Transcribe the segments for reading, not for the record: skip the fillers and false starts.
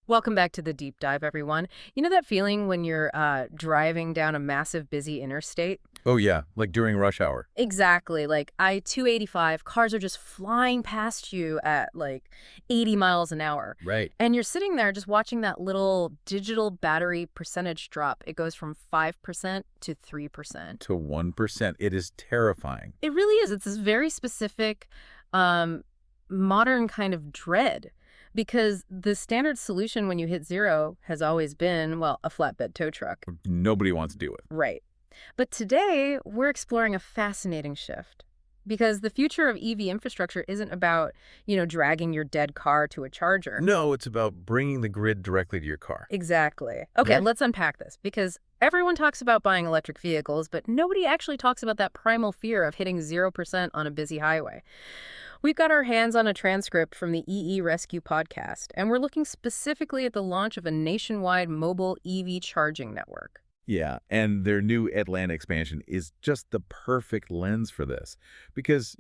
Welcome back to the deep dive, everyone. You know that feeling when you're driving down a massive, busy interstate? Oh yeah, like during rush hour. Exactly. Like I-285, cars are just flying past you at like 80 miles an hour. Right. And you're sitting there just watching that little digital battery percentage drop. It goes from 5% to 3%. To 1%. It is terrifying. It really is. It's this very specific, modern kind of dread. Because the standard solution when you hit zero has always been, well, a flatbed tow truck. Nobody wants to do it. Right. But today, we're exploring a fascinating shift. Because the future of EV infrastructure isn't about, dragging your dead car to a charger. No, it's about bringing the grid directly to your car. Exactly. Okay, Yeah. let's unpack this. Because everyone talks about buying electric vehicles, but nobody actually talks about that primal fear of hitting 0% on a busy highway. We've got our hands on a transcript from the EE Rescue podcast, and we're looking specifically at the launch of a nationwide mobile EV charging network. Yeah, and their new Atlanta expansion is just the perfect lens for this. Because,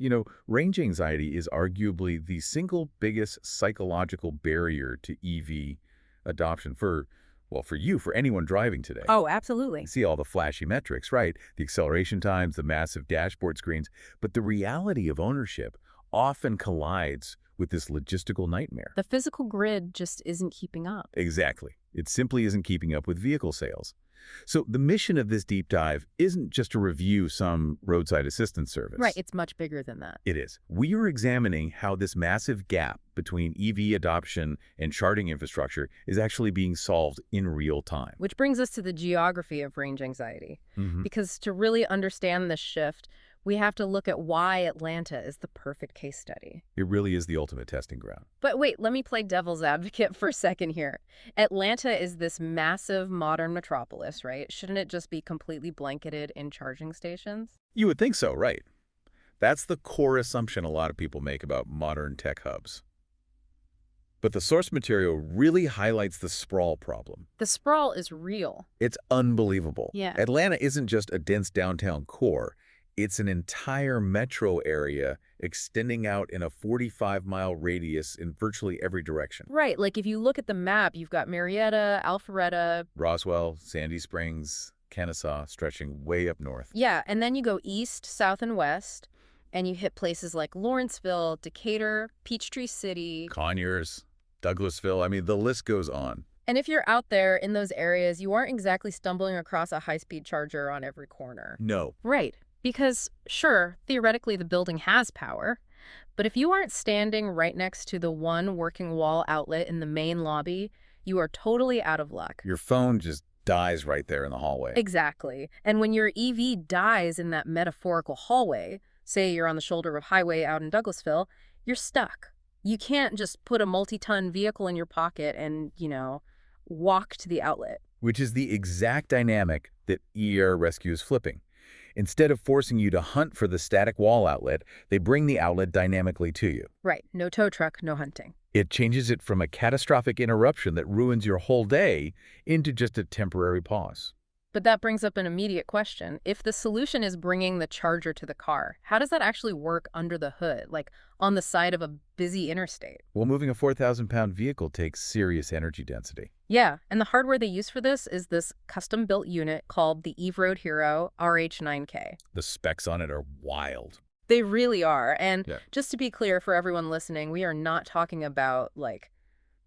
range anxiety is arguably the single biggest psychological barrier to EV adoption for anyone driving today. Oh, absolutely. You see all the flashy metrics, right? The acceleration times, the massive dashboard screens. But the reality of ownership often collides with this logistical nightmare. The physical grid just isn't keeping up. Exactly. It simply isn't keeping up with vehicle sales. So the mission of this deep dive isn't just to review some roadside assistance service. Right, it's much bigger than that. It is. We are examining how this massive gap between EV adoption and charging infrastructure is actually being solved in real time. Which brings us to the geography of range anxiety. Mhm. Because to really understand this shift, we have to look at why Atlanta is the perfect case study. It really is the ultimate testing ground. But wait, let me play devil's advocate for a second here. Atlanta is this massive modern metropolis, right? Shouldn't it just be completely blanketed in charging stations? You would think so, right? That's the core assumption a lot of people make about modern tech hubs. But the source material really highlights the sprawl problem. The sprawl is real. It's unbelievable. Yeah. Atlanta isn't just a dense downtown core. It's an entire metro area extending out in a 45-mile radius in virtually every direction. Right, like if you look at the map, you've got Marietta, Alpharetta. Roswell, Sandy Springs, Kennesaw, stretching way up north. Yeah, and then you go east, south, and west, and you hit places like Lawrenceville, Decatur, Peachtree City. Conyers, Douglasville, I mean, the list goes on. And if you're out there in those areas, you aren't exactly stumbling across a high-speed charger on every corner. No. Right. Because, sure, theoretically the building has power, but if you aren't standing right next to the one working wall outlet in the main lobby, you are totally out of luck. Your phone just dies right there in the hallway. Exactly. And when your EV dies in that metaphorical hallway, say you're on the shoulder of highway out in Douglasville, you're stuck. You can't just put a multi-ton vehicle in your pocket and, walk to the outlet. Which is the exact dynamic that EEE Rescue is flipping. Instead of forcing you to hunt for the static wall outlet, they bring the outlet dynamically to you. Right. No tow truck, no hunting. It changes it from a catastrophic interruption that ruins your whole day into just a temporary pause. But that brings up an immediate question. If the solution is bringing the charger to the car, how does that actually work under the hood, like on the side of a busy interstate? Well, moving a 4,000-pound vehicle takes serious energy density. Yeah, and the hardware they use for this is this custom-built unit called the EVRoadHero RH9K. The specs on it are wild. They really are. And Yeah. just to be clear for everyone listening, we are not talking about, like,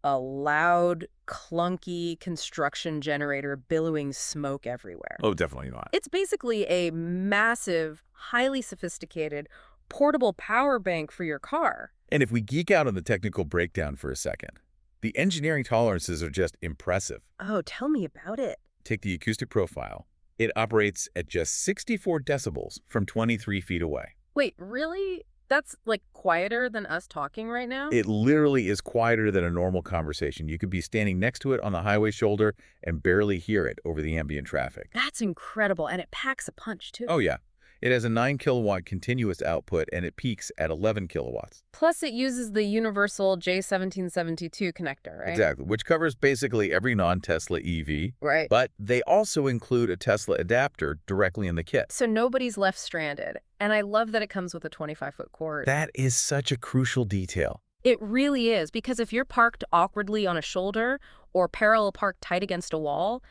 a loud, clunky construction generator billowing smoke everywhere. Oh, definitely not. It's basically a massive, highly sophisticated, portable power bank for your car. And if we geek out on the technical breakdown for a second, the engineering tolerances are just impressive. Oh, tell me about it. Take the acoustic profile. It operates at just 64 decibels from 23 feet away. Wait, really? That's, like, quieter than us talking right now? It literally is quieter than a normal conversation. You could be standing next to it on the highway shoulder and barely hear it over the ambient traffic. That's incredible, and it packs a punch, too. Oh, yeah. It has a 9-kilowatt continuous output, and it peaks at 11 kilowatts. Plus, it uses the universal J1772 connector, right? Exactly, which covers basically every non-Tesla EV. Right. But they also include a Tesla adapter directly in the kit. So nobody's left stranded. And I love that it comes with a 25-foot cord. That is such a crucial detail. It really is, because if you're parked awkwardly on a shoulder or parallel parked tight against a wall,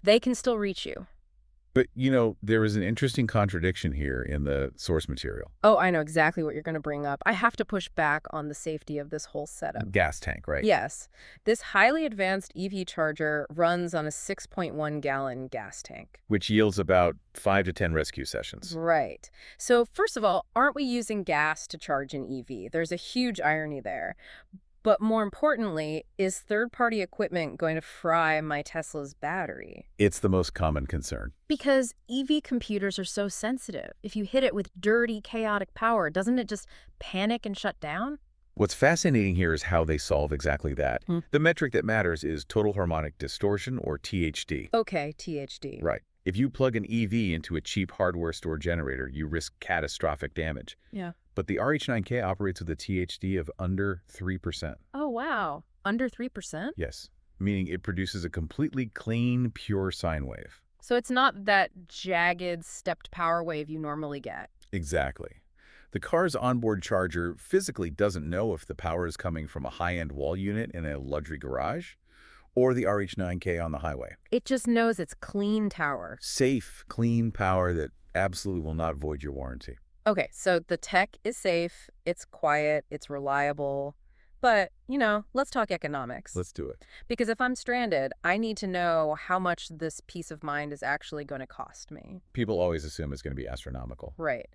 they can still reach you. But, there is an interesting contradiction here in the source material. Oh, I know exactly what you're going to bring up. I have to push back on the safety of this whole setup. Gas tank, right? Yes, this highly advanced EV charger runs on a 6.1-gallon gas tank. Which yields about 5 to 10 rescue sessions. Right. So first of all, aren't we using gas to charge an EV? There's a huge irony there. But more importantly, is third-party equipment going to fry my Tesla's battery? It's the most common concern. Because EV computers are so sensitive. If you hit it with dirty, chaotic power, doesn't it just panic and shut down? What's fascinating here is how they solve exactly that. The metric that matters is total harmonic distortion, or THD. Okay, THD. Right. If you plug an EV into a cheap hardware store generator, you risk catastrophic damage. Yeah. But the RH9K operates with a THD of under 3%. Oh, wow. Under 3%? Yes, meaning it produces a completely clean, pure sine wave. So it's not that jagged, stepped power wave you normally get. Exactly. The car's onboard charger physically doesn't know if the power is coming from a high-end wall unit in a luxury garage or the RH9K on the highway. It just knows it's clean tower. Safe, clean power that absolutely will not void your warranty. Okay, so the tech is safe, it's quiet, it's reliable. But, let's talk economics. Let's do it. Because if I'm stranded, I need to know how much this peace of mind is actually going to cost me. People always assume it's going to be astronomical. Right.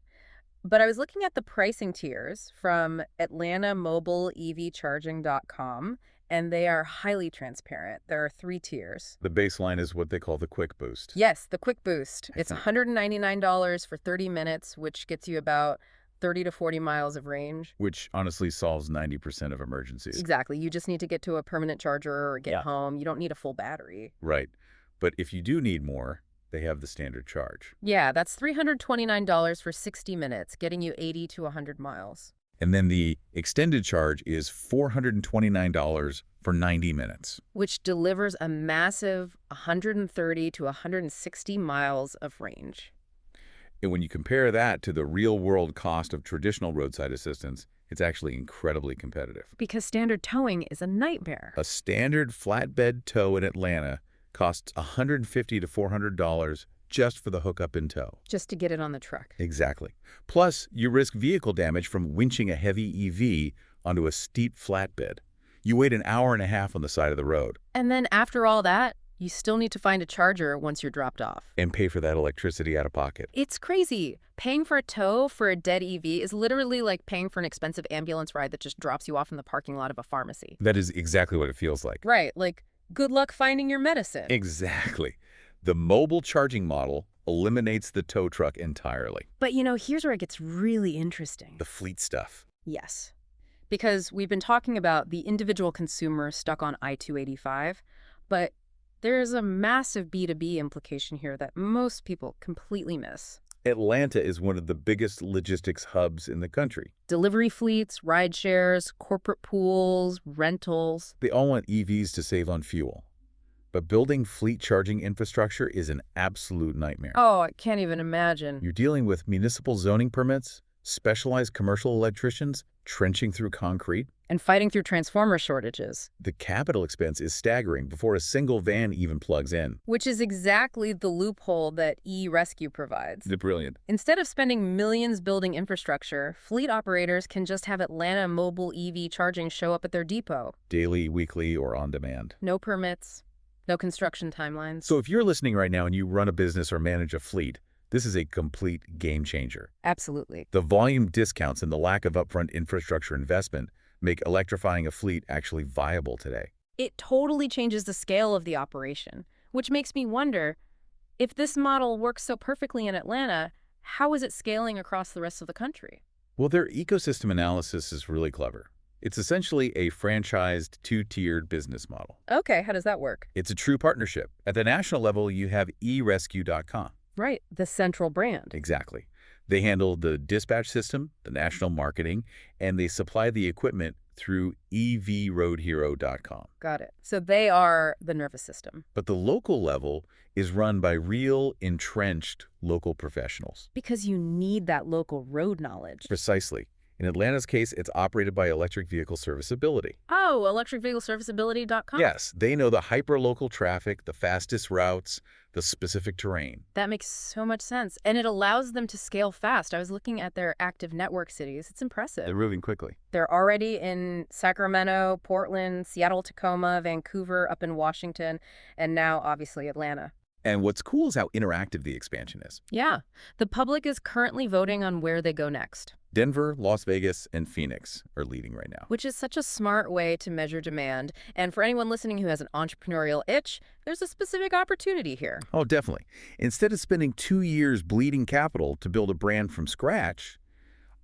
But I was looking at the pricing tiers from AtlantaMobileEVCharging.com, and they are highly transparent. There are 3 tiers. The baseline is what they call the quick boost. Yes, the quick boost. It's $199 for 30 minutes, which gets you about 30 to 40 miles of range. Which honestly solves 90% of emergencies. Exactly. You just need to get to a permanent charger or get home. You don't need a full battery. Right. But if you do need more, they have the standard charge. Yeah, that's $329 for 60 minutes, getting you 80 to 100 miles. And then the extended charge is $429 for 90 minutes. Which delivers a massive 130 to 160 miles of range. And when you compare that to the real-world cost of traditional roadside assistance, it's actually incredibly competitive. Because standard towing is a nightmare. A standard flatbed tow in Atlanta costs $150 to $400 just for the hookup in tow. Just to get it on the truck. Exactly. Plus, you risk vehicle damage from winching a heavy EV onto a steep flatbed. You wait an hour and a half on the side of the road. And then after all that, you still need to find a charger once you're dropped off. And pay for that electricity out of pocket. It's crazy. Paying for a tow for a dead EV is literally like paying for an expensive ambulance ride that just drops you off in the parking lot of a pharmacy. That is exactly what it feels like. Right, like good luck finding your medicine. Exactly. The mobile charging model eliminates the tow truck entirely. But here's where it gets really interesting. The fleet stuff. Yes. Because we've been talking about the individual consumer stuck on I-285, but there's a massive B2B implication here that most people completely miss. Atlanta is one of the biggest logistics hubs in the country. Delivery fleets, ride shares, corporate pools, rentals. They all want EVs to save on fuel. But building fleet charging infrastructure is an absolute nightmare. Oh, I can't even imagine. You're dealing with municipal zoning permits, specialized commercial electricians, trenching through concrete. And fighting through transformer shortages. The capital expense is staggering before a single van even plugs in. Which is exactly the loophole that EEE Rescue provides. They're brilliant. Instead of spending millions building infrastructure, fleet operators can just have Atlanta Mobile EV Charging show up at their depot. Daily, weekly, or on demand. No permits, no construction timelines. So if you're listening right now and you run a business or manage a fleet, this is a complete game changer. Absolutely. The volume discounts and the lack of upfront infrastructure investment make electrifying a fleet actually viable today. It totally changes the scale of the operation, which makes me wonder, if this model works so perfectly in Atlanta, how is it scaling across the rest of the country? Well, their ecosystem analysis is really clever. It's essentially a franchised, two-tiered business model. Okay, how does that work? It's a true partnership. At the national level, you have eRescue.com. Right, the central brand. Exactly. They handle the dispatch system, the national marketing, and they supply the equipment through EVRoadHero.com. Got it. So they are the nervous system. But the local level is run by real, entrenched local professionals. Because you need that local road knowledge. Precisely. In Atlanta's case, it's operated by Electric Vehicle Serviceability. Oh, electricvehicleserviceability.com? Yes, they know the hyper-local traffic, the fastest routes, the specific terrain. That makes so much sense. And it allows them to scale fast. I was looking at their active network cities. It's impressive. They're moving quickly. They're already in Sacramento, Portland, Seattle, Tacoma, Vancouver, up in Washington, and now, obviously, Atlanta. And what's cool is how interactive the expansion is. Yeah. The public is currently voting on where they go next. Denver, Las Vegas, and Phoenix are leading right now. Which is such a smart way to measure demand. And for anyone listening who has an entrepreneurial itch, there's a specific opportunity here. Oh, definitely. Instead of spending 2 years bleeding capital to build a brand from scratch,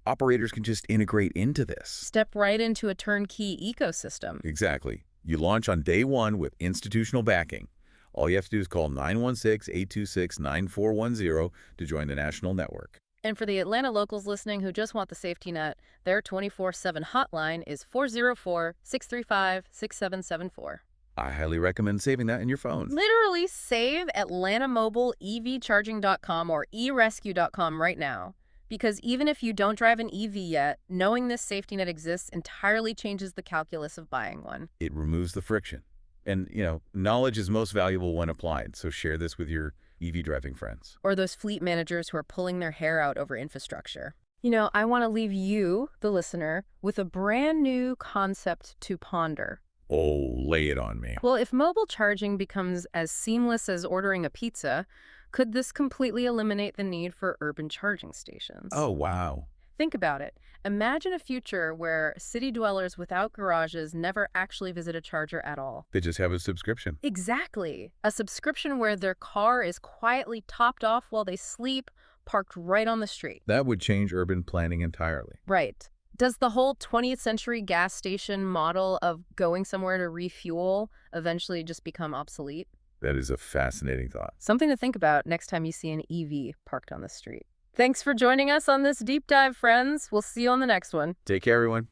operators can just integrate into this. Step right into a turnkey ecosystem. Exactly. You launch on day one with institutional backing. All you have to do is call 916-826-9410 to join the national network. And for the Atlanta locals listening who just want the safety net, their 24/7 hotline is 404-635-6774. I highly recommend saving that in your phone. Literally save AtlantaMobileEVCharging.com or eRescue.com right now. Because even if you don't drive an EV yet, knowing this safety net exists entirely changes the calculus of buying one. It removes the friction. And, knowledge is most valuable when applied, so share this with your EV driving friends. Or those fleet managers who are pulling their hair out over infrastructure. I want to leave you, the listener, with a brand new concept to ponder. Oh, lay it on me. Well, if mobile charging becomes as seamless as ordering a pizza, could this completely eliminate the need for urban charging stations? Oh, wow. Think about it. Imagine a future where city dwellers without garages never actually visit a charger at all. They just have a subscription. Exactly. A subscription where their car is quietly topped off while they sleep, parked right on the street. That would change urban planning entirely. Right. Does the whole 20th century gas station model of going somewhere to refuel eventually just become obsolete? That is a fascinating thought. Something to think about next time you see an EV parked on the street. Thanks for joining us on this deep dive, friends. We'll see you on the next one. Take care, everyone.